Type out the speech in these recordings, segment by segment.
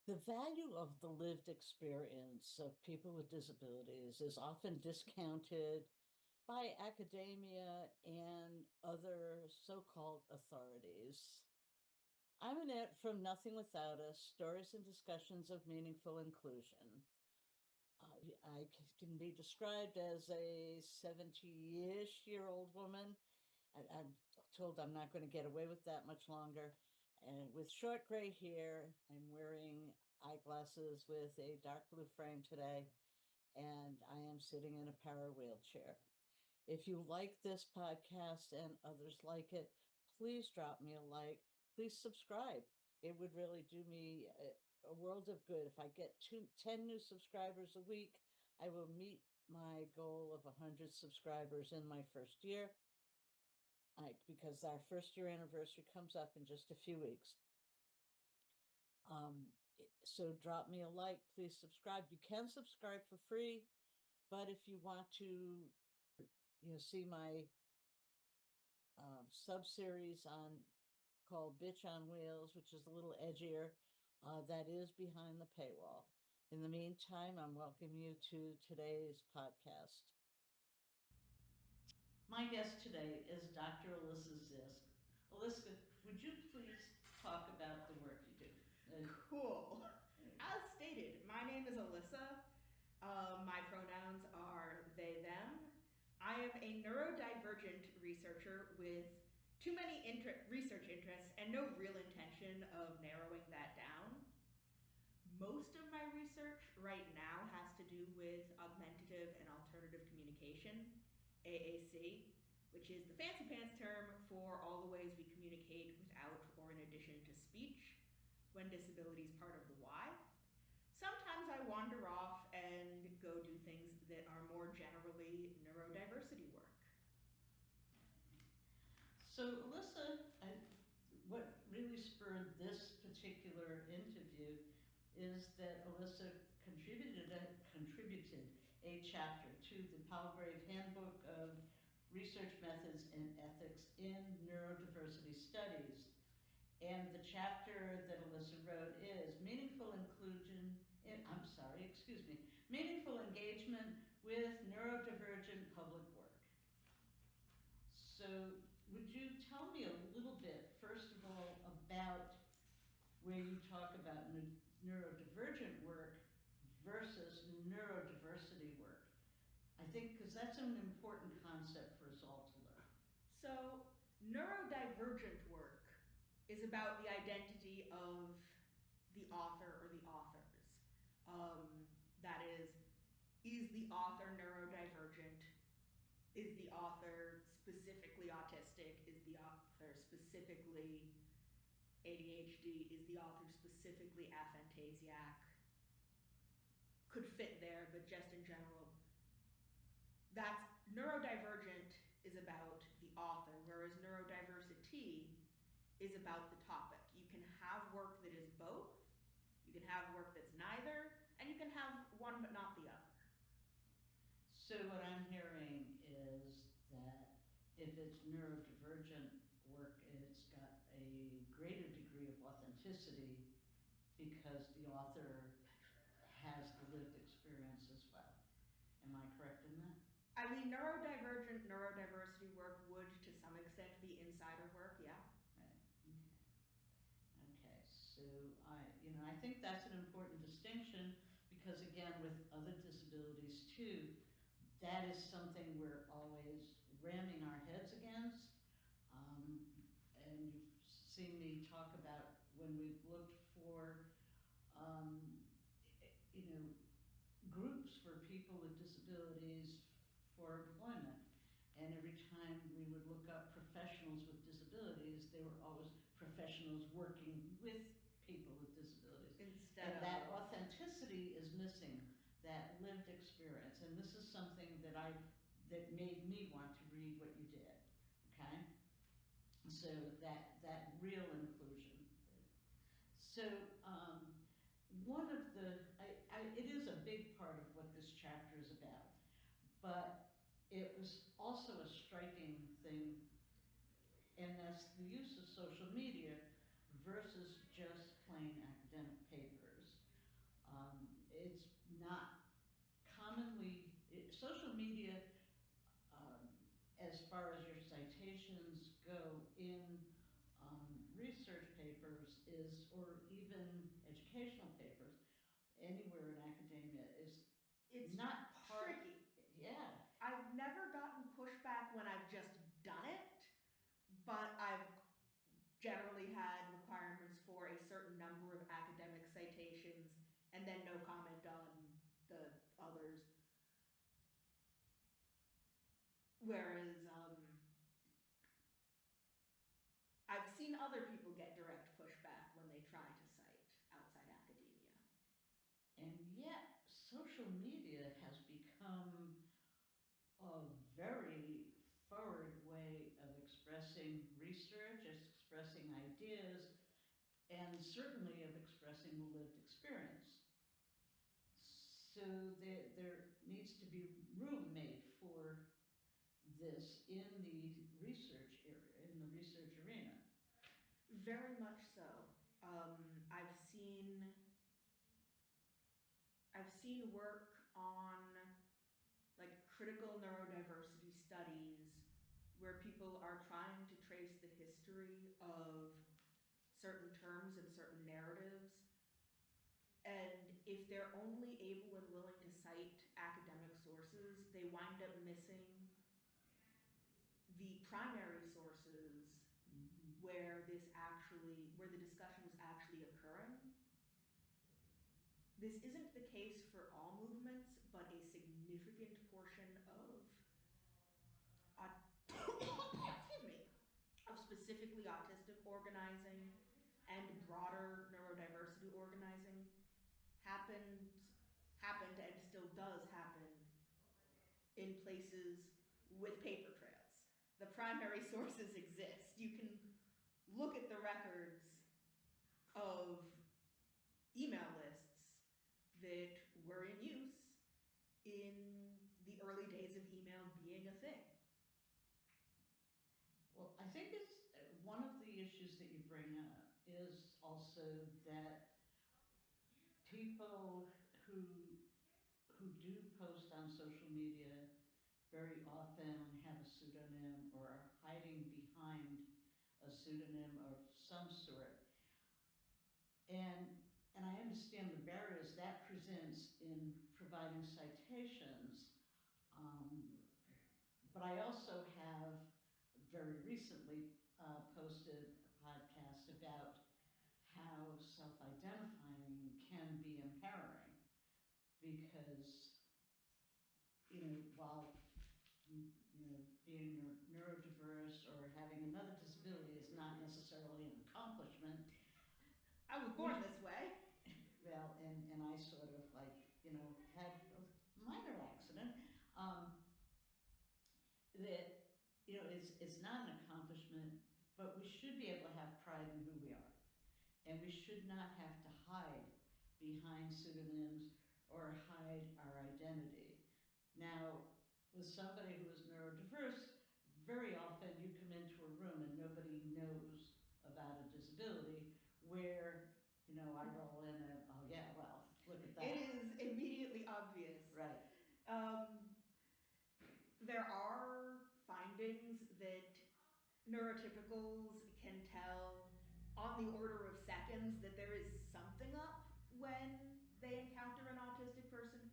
The value of the lived experience of people with disabilities is often discounted by academia and other so-called authorities. I'm Annette from Nothing Without Us, Stories and Discussions of Meaningful Inclusion. I can be described as a 70-ish-year-old woman. I'm told I'm not going to get away with that much longer. And with short gray hair, I'm wearing eyeglasses with a dark blue frame today, and I am sitting in a power wheelchair. If you like this podcast and others like it, please drop me a like. Please subscribe. It would really do me a world of good. If I get 10 new subscribers a week, I will meet my goal of 100 subscribers in my first year. Because our first year anniversary comes up in just a few weeks. So drop me a like, please subscribe. You can subscribe for free, but if you want to, see my sub-series called Bitch on Wheels, which is a little edgier, that is behind the paywall. In the meantime, I'm welcoming you to today's podcast. My guest today is Dr. Alyssa Zisk. Alyssa, would you please talk about the work you do? Cool. As stated, my name is Alyssa. My pronouns are they, them. I am a neurodivergent researcher with too many research interests and no real intention of narrowing that down. Most of my research right now has to do with augmentative and alternative communication, AAC, which is the fancy pants term for all the ways we communicate without or in addition to speech when disability is part of the why. Sometimes I wander off and go do things that are more generally neurodiversity work. So Alyssa, what really spurred this particular interview is that Alyssa contributed a chapter to the Palgrave Handbook of Research Methods and Ethics in Neurodiversity Studies. And the chapter that Alyssa wrote is Meaningful Engagement with Neurodivergent Public Work. So would you tell me a little bit, first of all, about where you talk about neurodivergent work versus neurodiversity work? I think because that's an important concept for us all to learn. So neurodivergent work is about the identity of the author or the authors. That is the author neurodivergent? Is the author specifically autistic? Is the author specifically ADHD? Is the author specifically aphantasiac? Could fit there, but just in general. That's neurodivergent is about the author, whereas neurodiversity is about the topic. You can have work that is both, you can have work that's neither, and you can have one but not the other. So what I'm hearing is that if it's neurodivergent work, it's got a greater degree of authenticity because the author has the lived experience as well. Am I correct in that? I mean, neurodiversity work would to some extent be insider work, yeah. Right. Okay. So I think that's an important distinction because again, with other disabilities too, that is something we're always ramming our heads against. And you've seen me talk about when we've looked for, groups for people with disabilities for employment. And every time we would look up professionals with disabilities, they were always professionals working with people with disabilities. And that authenticity is missing, that lived experience. And this is something that made me want to read what you did, okay? So that real inclusion. So it is a big part of what this chapter is about, but it was also a striking thing, and that's the use of social media versus just plain academic papers. questions go in research papers is, or even educational papers, anywhere in academia, is It's not part. tricky. Yeah. I've never gotten pushback when I've just done it, but I've generally had requirements for a certain number of academic citations and then no comment on the others. Whereas I've seen other people get direct pushback when they try to cite outside academia. And yet, social media has become a very forward way of expressing research, expressing ideas, and certainly of expressing the lived experience. So there needs to be room made for this in the research area, in the research arena. Very much so. I've seen work on like critical neurodiversity studies where people are trying to trace the history of certain terms and certain narratives. And if they're only able and willing to cite academic sources, they wind up missing the primary sources where the discussion was actually occurring. This isn't the case for all movements, but a significant portion of excuse me, of specifically autistic organizing and broader neurodiversity organizing happened and still does happen in places with paper trails. The primary sources exist. You can look at the records of email lists that were in use in the early days of email being a thing. Well, I think it's one of the issues that you bring up is also that people who do post on social media very often have a pseudonym or are hiding behind a pseudonym of some sort. And I understand the barriers that presents in providing citations, but I also have very recently posted a podcast about how self-identifying can be empowering because, while being neurodiverse or having another disability is not necessarily an accomplishment. I was born this way. Well, and I sort of had a minor accident. That it's not an accomplishment, but we should be able to have pride in who we are, and we should not have to hide behind pseudonyms or hide our identity. Now, with somebody who is neurodiverse, very often you come into a room and nobody knows about a disability, where I roll in and, oh yeah, well, look at that. It is immediately obvious. Right. There are findings that neurotypicals can tell on the order of seconds that there is something up when they encounter an autistic person,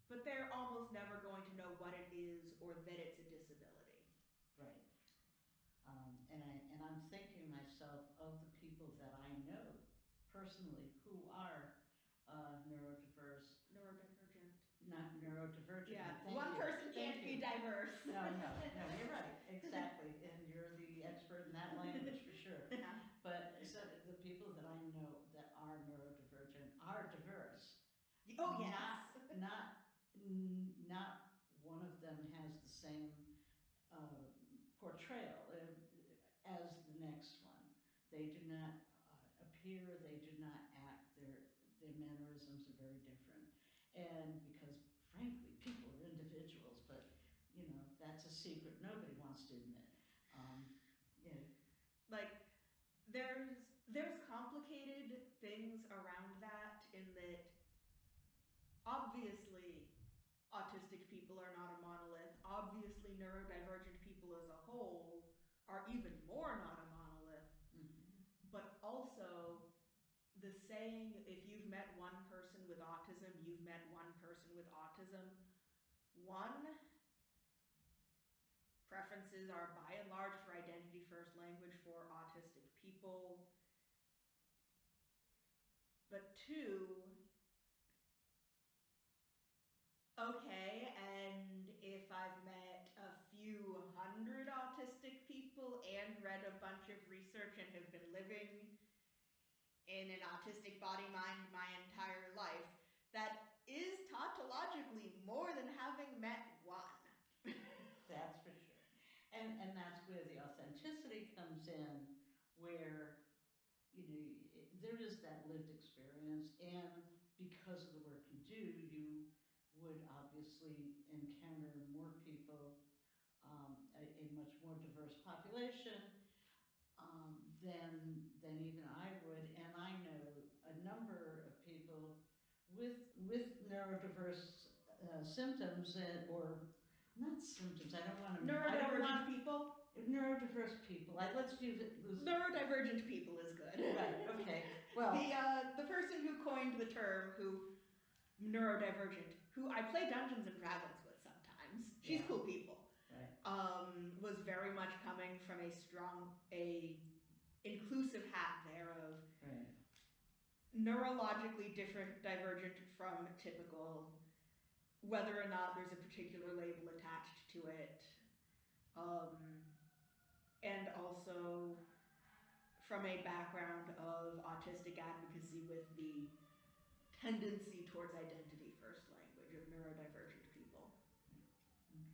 but they're almost never going to know what it is or that it's a disability. Right. And I'm thinking myself of the people that I know personally who are neurodiverse. Neurodivergent. Not neurodivergent. Yeah, Thank one you. person can't be diverse. No, you're right, exactly, and you're the expert in that language for sure. Yeah. But so the people that I know that are neurodivergent are diverse. Oh yes. Not one of them has the same portrayal as the next one. They do not appear, they do not act, their mannerisms are very different. And because frankly, people are individuals, but that's a secret nobody wants to admit. Like there's complicated things around that in that obviously autistic people are not a monolith. Obviously neurodivergent people as a whole are even more not a monolith, but also the saying, if you've met one person with autism, you've met one person with autism. One, preferences are by and large for identity first language for autistic people. But two, okay, and if I've met a few hundred autistic people and read a bunch of research and have been living in an autistic body mind my entire life, that is tautologically more than having met one. That's for sure. And that's where the authenticity comes in, where there is that lived experience, and because of the work you do, you would obviously encounter more people, a much more diverse population, than even I would. And I know a number of people with neurodiverse symptoms, or not symptoms. I don't want to. Neurodivergent people. Neurodiverse people. Let's use it. Neurodivergent people is good. Right. Okay. Well, the person who coined the term, neurodivergent, who I play Dungeons and Dragons with sometimes. She's cool people. Right. Was very much coming from a inclusive hat there of Right. neurologically different, divergent from typical, whether or not there's a particular label attached to it, and also from a background of autistic advocacy with the tendency towards identity first language of neurodivergent people. Okay.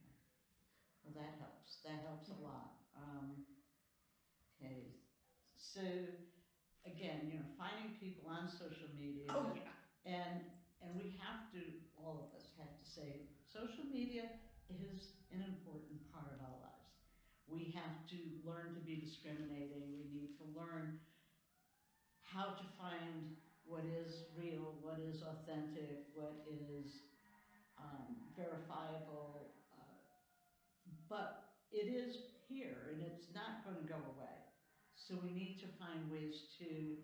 Well, that helps. That helps a lot. Okay. So again, finding people on social media. Oh yeah. And we have to, all of us have to say, social media is an important part of our lives. We have to learn to be discriminating. We need to learn how to find what is real, what is authentic, what is verifiable. But it is here, and it's not going to go away. So we need to find ways to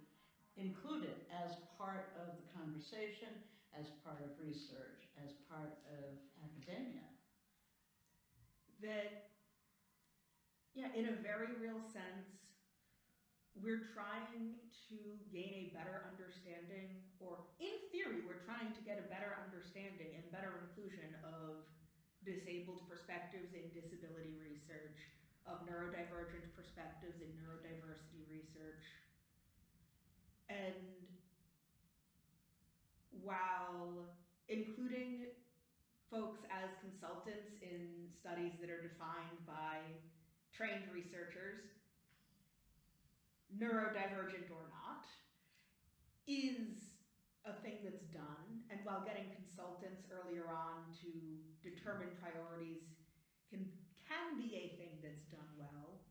include it as part of the conversation, as part of research, as part of academia. That, yeah, in a very real sense, we're trying to gain a better understanding, or in theory, we're trying to get a better understanding and better inclusion of disabled perspectives in disability research, of neurodivergent perspectives in neurodiversity research. And while including folks as consultants in studies that are defined by trained researchers, neurodivergent or not, is a thing that's done. And while getting consultants earlier on to determine priorities can be a thing that's done well,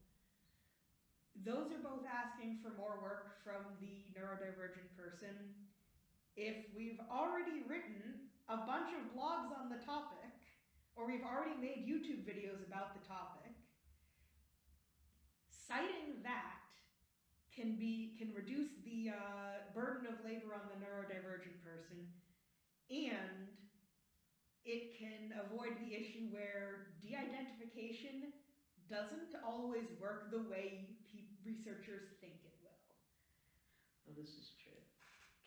those are both asking for more work from the neurodivergent person. If we've already written a bunch of blogs on the topic, or we've already made YouTube videos about the topic, citing that can reduce the burden of labor on the neurodivergent person, and it can avoid the issue where de-identification doesn't always work the way researchers think it will. Well, this is true.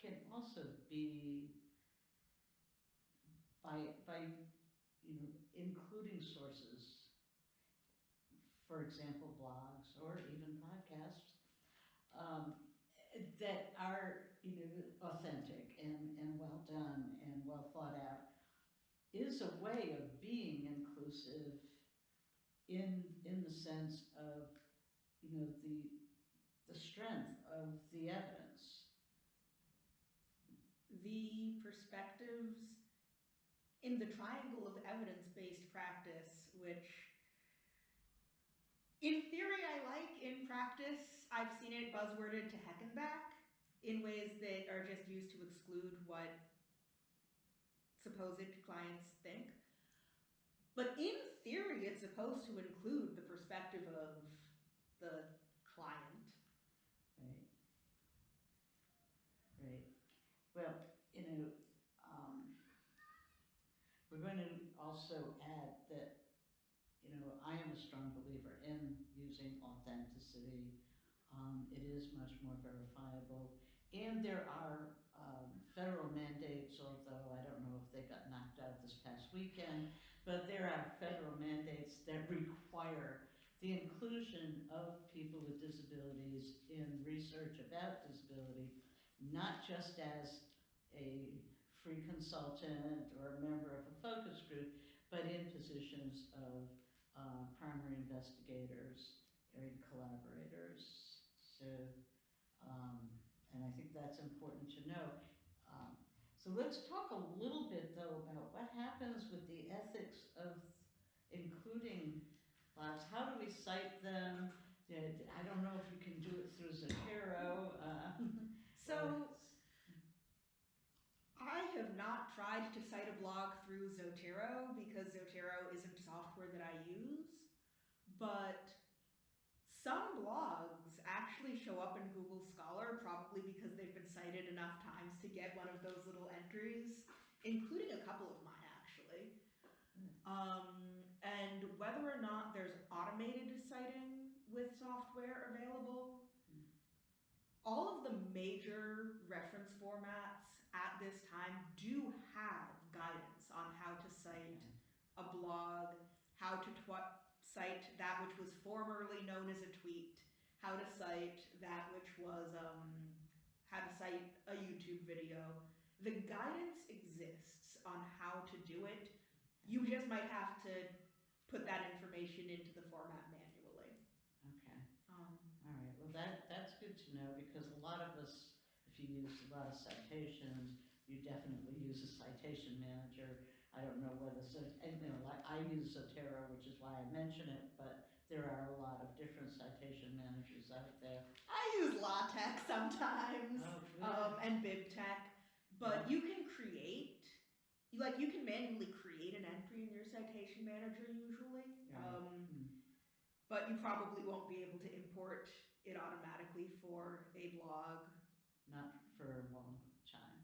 Can also be by including sources, for example, blogs or even podcasts, that are authentic and well done and well thought out, is a way of being inclusive in the sense of the strength of the evidence. The perspectives in the triangle of evidence-based practice, which in theory I like, in practice I've seen it buzzworded to heck and back in ways that are just used to exclude what supposed clients think. But in theory it's supposed to include the perspective of the client. Right. Right. Well, we're going to also add that, I am a strong believer in using authenticity. It is much more verifiable. And there are federal mandates, although I don't know if they got knocked out this past weekend, but there are federal mandates that require the inclusion of people with disabilities in research about disability, not just as a free consultant or a member of a focus group, but in positions of primary investigators and collaborators. So, and I think that's important to know. Um, so let's talk a little bit though about what happens with the ethics of including blogs. How do we cite them? I don't know if you can do it through Zotero. So I have not tried to cite a blog through Zotero because Zotero isn't software that I use, but some blogs actually show up in Google Scholar, probably because they've been cited enough times to get one of those little entries, including a couple of mine actually. And whether or not there's automated citing with software available, all of the major reference formats at this time do have guidance on how to cite a blog, how to cite that which was formerly known as a tweet, how to cite that which was, how to cite a YouTube video. The guidance exists on how to do it. You just might have to put that information into the format manually. Okay. All right. Well, that's good to know, because a lot of us, if you use a lot of citations, you definitely use a citation manager. I don't know whether, like I use Zotero, which is why I mention it, but there are a lot of different citation managers out there. I use LaTeX sometimes, and BibTeX, but you can create, you can manually create an entry in your citation manager usually, but you probably won't be able to import it automatically for a blog. Not for a long time,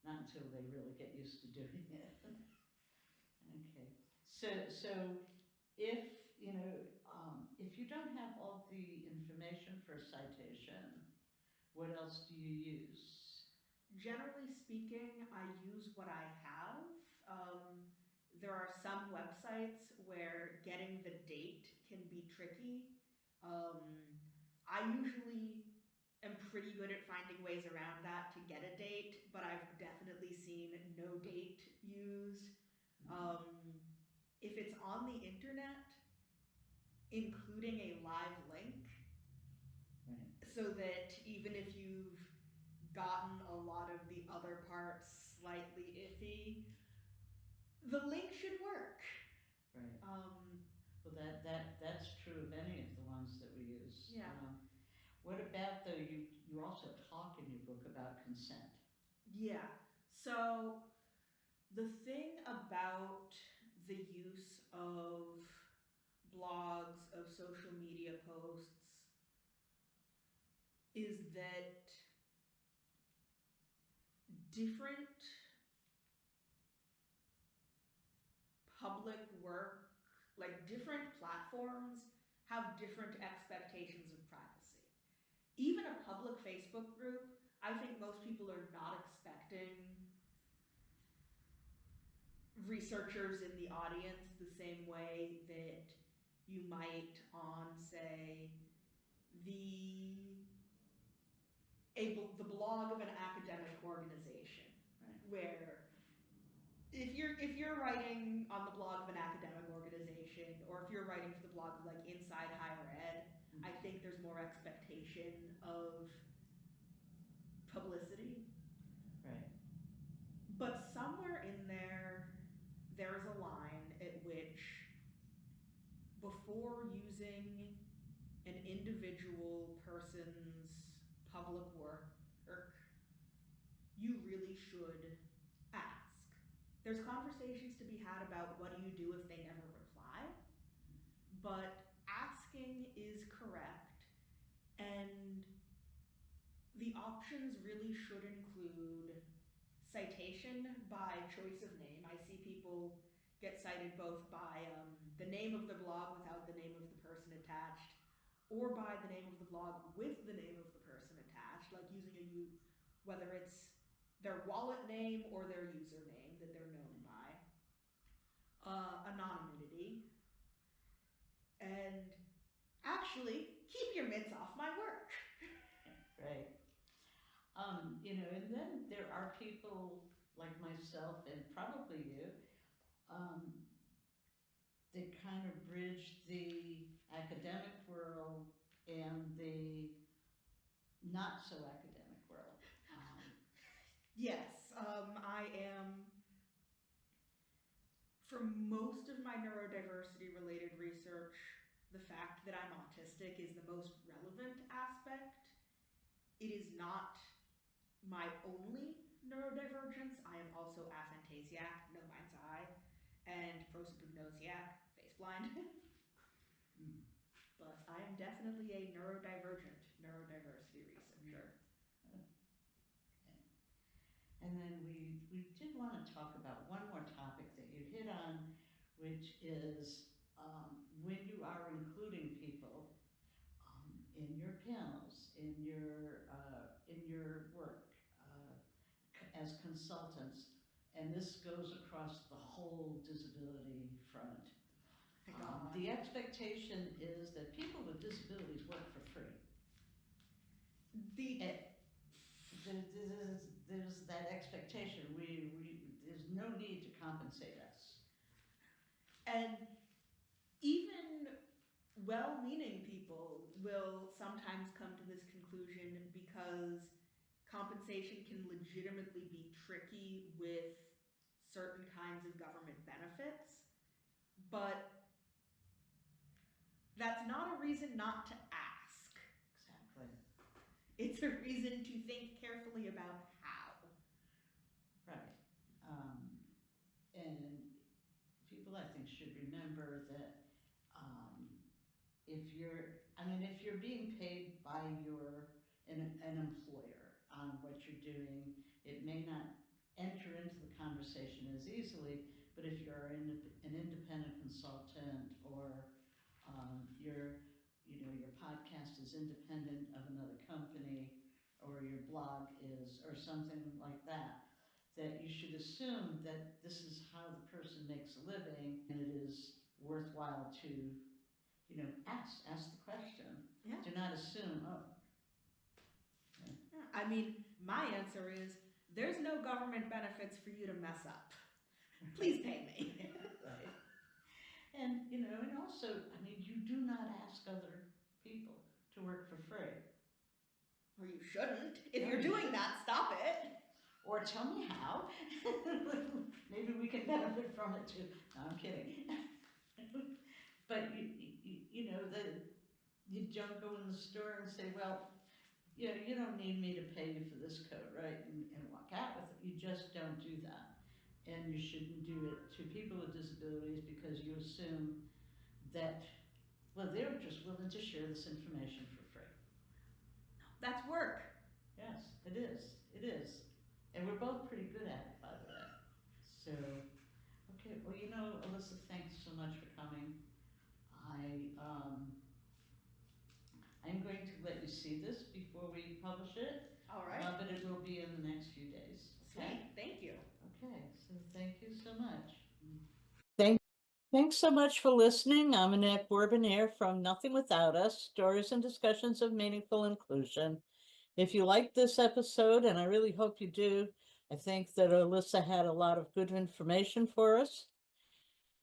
not until they really get used to doing it. Okay, so if if you don't have all the information for a citation, what else do you use? Generally speaking, I use what I have. There are some websites where getting the date can be tricky. I usually am pretty good at finding ways around that to get a date, but I've definitely seen no date used. If it's on the internet, including a live link, so that even if you've gotten a lot of the other parts slightly iffy, the link should work. Right. Well, that's true of any of the ones that we use. Yeah. What about, though, you also talk in your book about consent? Yeah. So the thing about the use of blogs, of social media posts, is that different public work, like different platforms, have different expectations of privacy. Even a public Facebook group, I think most people are not expecting researchers in the audience the same way that you might on, say, the blog of an academic organization, where if you're writing on the blog of an academic organization, or if you're writing for the blog of like Inside Higher Ed, I think there's more expectation of publicity. Right. But somewhere in there, there's a line at which, before using an individual person's public work, you really should ask. There's conversations to be had about what do you do if they never reply, but asking is correct, And the options really should include citation by choice of name. I see people get cited both by the name of the blog without the name of the person attached, or by the name of the blog with the name of the person attached, like using whether it's their wallet name or their username that they're known by. Anonymity. And actually, keep your mitts off my work. Right. And then there are people like myself and probably you, that kind of bridge the academic world and the not so academic world. Yes, I am. For most of my neurodiversity related research, the fact that I'm autistic is the most relevant aspect. It is not my only neurodivergence. I am also aphantasiac, no mind's eye, and prosopagnosiac, face blind. But I am definitely a neurodivergent neurodiversity researcher. And then we did want to talk about one more topic that you hit on, which is when you are including people in your panels, in your work as consultants, and this goes across the whole disability front. The expectation is that people with disabilities work for free. There's that expectation. There's no need to compensate us. And even well-meaning people will sometimes come to this conclusion because compensation can legitimately be tricky with certain kinds of government benefits. But that's not a reason not to ask. Exactly. It's a reason to think carefully about how. Right. And people, I think, should remember that if you're being paid by an employer on what you're doing, it may not enter into the conversation as easily, but if you're an independent consultant, or your podcast is independent of another company, or your blog is, or something like that, that you should assume that this is how the person makes a living, and it is worthwhile to, ask the question. Yeah. Do not assume, Yeah. I mean, my answer is there's no government benefits for you to mess up. Please pay me. Right. And, and also, you do not ask other people to work for free. Or you shouldn't. If you're doing that, stop it. Or tell me how. Maybe we can benefit from it too. No, I'm kidding. But you don't go in the store and say, well, you don't need me to pay you for this coat, right? And walk out with it. You just don't do that. And you shouldn't do it to people with disabilities because you assume that, well, they're just willing to share this information for free. That's work. Yes, it is. It is. And we're both pretty good at it, by the way. So, okay, well, Alyssa, thanks so much for coming. I'm going to let you see this before we publish it. All right. But it will be in the next few days. Okay? Sweet. Thank you. Okay, so thank you so much. Thanks so much for listening. I'm Annette Bourbonniere from Nothing Without Us, Stories and Discussions of Meaningful Inclusion. If you liked this episode, and I really hope you do, I think that Alyssa had a lot of good information for us.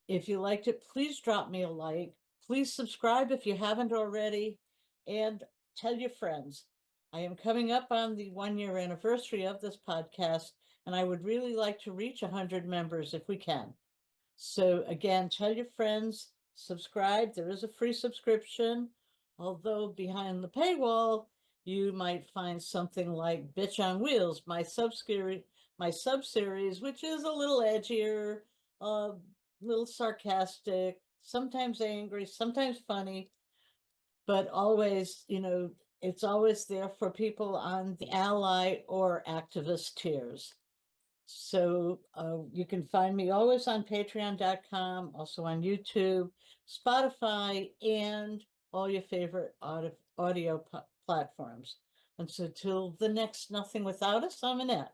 If you liked it, please drop me a like. Please subscribe if you haven't already, and tell your friends. I am coming up on the 1-year anniversary of this podcast, and I would really like to reach 100 members if we can. So again, tell your friends, subscribe. There is a free subscription, although behind the paywall, you might find something like Bitch on Wheels, my sub-series, which is a little edgier, a little sarcastic, sometimes angry, sometimes funny, but always, it's always there for people on the ally or activist tiers. So you can find me always on patreon.com, also on YouTube, Spotify, and all your favorite audio platforms. And so till the next Nothing Without Us, I'm Annette.